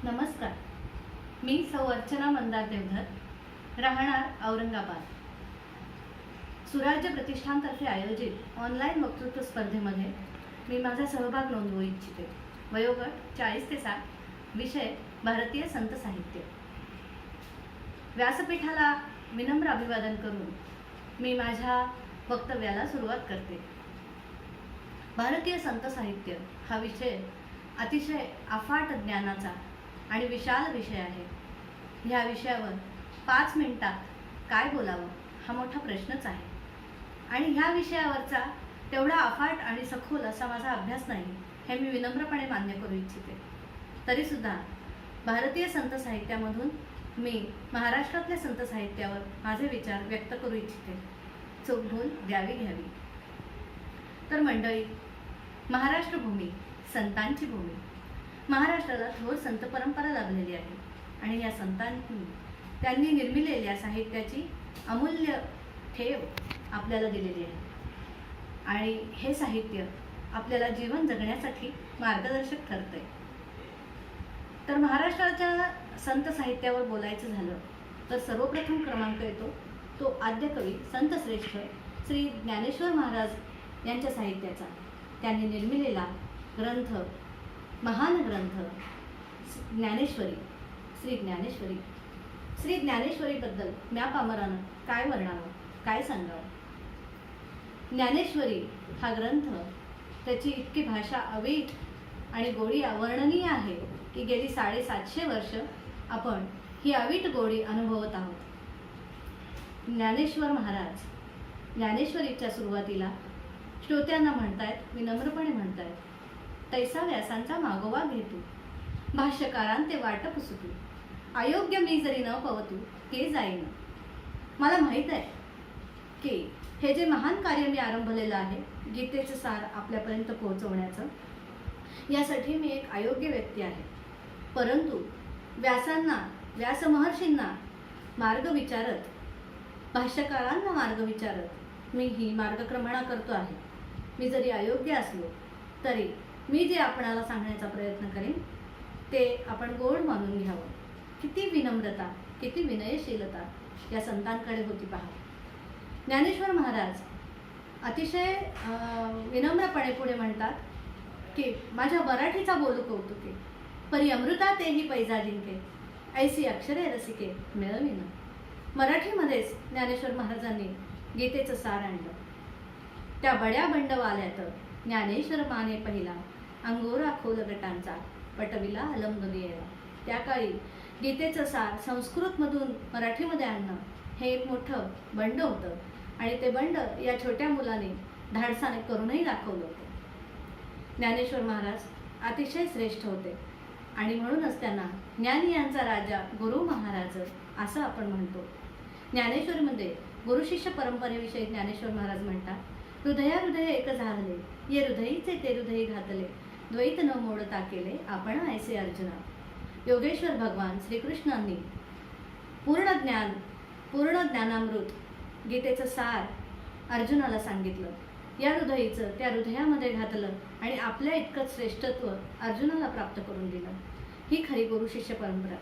नमस्कार. मी सौ अर्चना मंदार देवधर, राहणार औरंगाबाद. सुराज्य प्रतिष्ठानतर्फे आयोजित ऑनलाईन वक्तृत्व स्पर्धेमध्ये मी माझा सहभाग नोंदवू इच्छिते. वयोगट 40 ते 60. विषय भारतीय संत साहित्य. व्यासपीठाला विनम्र अभिवादन करून मी माझ्या वक्तव्याला सुरुवात करते. भारतीय संत साहित्य हा विषय अतिशय अफाट ज्ञानाचा आणि विशाल विषय आहे. ह्या विषयावर 5 मिनिटात काय बोलावं हा मोठा प्रश्नच आहे. आणि ह्या विषयावरचा तेवढा अफाट आणि सखोल असा माझा अभ्यास नाही हे मी विनम्रपणे मान्य करू इच्छिते. तरीसुद्धा भारतीय संत साहित्यामधून मी महाराष्ट्रातल्या संत साहित्यावर माझे विचार व्यक्त करू इच्छिते. चूकभूल द्यावी घ्यावी. तर मंडळी, महाराष्ट्र भूमी संतांची भूमी. महाराष्ट्राला थोर संत परंपरा लाभलेली आहे आणि या संतांनी त्यांनी निर्मिलेल्या साहित्याची अमूल्य ठेव आपल्याला दिलेली आहे. आणि हे साहित्य आपल्याला जीवन जगण्यासाठी मार्गदर्शक ठरते. तर महाराष्ट्राच्या संत साहित्यावर बोलायचं झालं तर सर्वप्रथम क्रमांक येतो तो आद्यकवी संत श्रेष्ठ श्री ज्ञानेश्वर महाराज यांच्या साहित्याचा. त्यांनी निर्मिलेला ग्रंथ, महान ग्रंथ ज्ञानेश्वरी, श्री ज्ञानेश्वरी. श्री ज्ञानेश्वरीबद्दल म्या पामरानं काय वर्णावं, काय सांगावं. ज्ञानेश्वरी हा ग्रंथ, त्याची इतकी भाषा अवीट आणि गोडी अवर्णनीय आहे की गेली 750 वर्ष आपण ही अवीट गोडी अनुभवत आहोत. ज्ञानेश्वर महाराज ज्ञानेश्वरीच्या सुरुवातीला श्रोत्यांना म्हणतायत, विनम्रपणे म्हणतायत, तैसा व्यासांचा मागोवा घेतू, भाष्यकारांते वाट पुसतू, अयोग्य मी जरी न पवतू ते जाईन. मला माहीत आहे की हे जे महान कार्य मी आरंभलेलं आहे, गीतेचं सार आपल्यापर्यंत पोहोचवण्याचं, यासाठी मी एक अयोग्य व्यक्ती आहे. परंतु व्यास महर्षींना मार्ग विचारत, भाष्यकारांना मार्ग विचारत मी ही मार्गक्रमणा करतो आहे. मी जरी अयोग्य असलो तरी मी जे आपणाला सांगण्याचा प्रयत्न करेन ते आपण गोड मानून घ्यावं. किती विनम्रता, किती विनयशीलता या संतांकडे होती पहा. ज्ञानेश्वर महाराज अतिशय विनम्रपणे पुढे म्हणतात की माझ्या मराठीचा बोलू कौतुके, परी अमृता तेही पैजा जिंके, ऐसी अक्षरे रसिके मिळविन. मराठीमध्येच ज्ञानेश्वर महाराजांनी गीतेचं सार आणलं. त्या बड्या बंडवाल्यात ज्ञानेश्वर माने पहिला, अंगोरा खोल गटांचा पटविला अलमदुनियेला. त्या काळी गीतेचं सार संस्कृतमधून मराठीमध्ये आणणं हे एक मोठं बंड होतं आणि ते बंड या छोट्या मुलाने धाडसाने करूनही दाखवलं होतं. ज्ञानेश्वर महाराज अतिशय श्रेष्ठ होते आणि म्हणूनच त्यांना ज्ञानी यांचा राजा गुरु महाराज असं आपण म्हणतो. ज्ञानेश्वरीमध्ये गुरुशिष्य परंपरेविषयी ज्ञानेश्वर महाराज म्हणतात, हृदया एक झाले, ये हृदयीचे ते हृदयी घातले, द्वैत न मोडता केले आपण ऐसे अर्जुना. योगेश्वर भगवान श्रीकृष्णांनी पूर्ण ज्ञानामृत गीतेचं सार अर्जुनाला सांगितलं. या हृदयीचं त्या हृदयामध्ये घातलं आणि आपल्या इतकंच श्रेष्ठत्व अर्जुनाला प्राप्त करून दिलं. ही खरी गुरु शिष्य परंपरा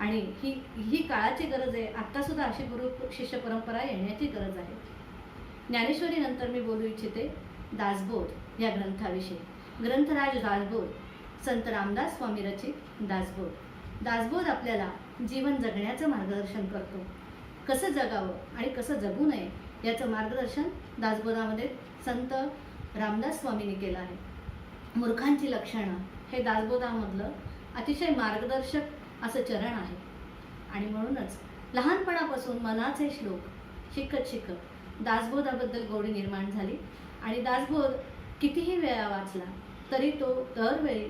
आणि ही काळाची गरज आहे. आत्तासुद्धा अशी गुरु शिष्य परंपरा येण्याची गरज आहे. ज्ञानेश्वरी नंतर मी बोलू इच्छिते दासबोध या ग्रंथाविषयी. ग्रंथराज दासबोध, संत रामदास स्वामी रचित दासबोध. दासबोध आपल्याला जीवन जगण्याचं मार्गदर्शन करतो. कसं जगावं आणि कसं जगू नये याचं मार्गदर्शन दासबोधामध्ये संत रामदास स्वामींनी केलं आहे. मूर्खांची लक्षणं हे दासबोधामधलं अतिशय मार्गदर्शक असं चरण आहे. आणि म्हणूनच लहानपणापासून मनाचे श्लोक शिकत दासबोधाबद्दल गोडी निर्माण झाली आणि दासबोध कितीही वेळा वाचला तरी तो दरवेळी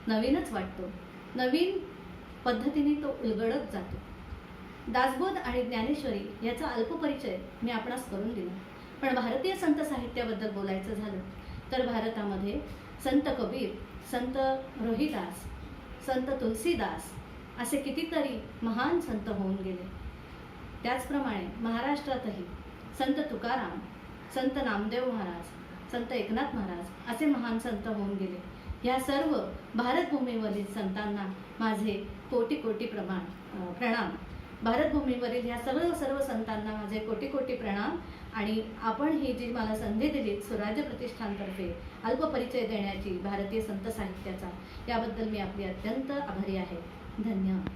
नवीनच वाटतो. नवीन पद्धतीने तो उलगडत जातो. दासबोध आणि ज्ञानेश्वरी याचा अल्पपरिचय मी आपणास करून दिला. पण भारतीय संत साहित्याबद्दल बोलायचं झालं तर भारतामध्ये संत कबीर, संत रोहिदास, संत तुलसीदास असे कितीतरी महान संत होऊन गेले. त्याचप्रमाणे महाराष्ट्रातही संत तुकाराम, संत नामदेव महाराज, संत एकनाथ महाराज असे महान संत होऊन गेले. या सर्व भारतभूमीवरील संतांना माझे कोटी कोटी प्रणाम. भारतभूमीवरील ह्या सर्व संतांना माझे कोटी कोटी प्रणाम. आणि आपण ही जी मला संधी दिली स्वराज्य प्रतिष्ठानतर्फे अल्पपरिचय देण्याची भारतीय संत साहित्याचा, याबद्दल मी आपली अत्यंत आभारी आहे. धन्यवाद.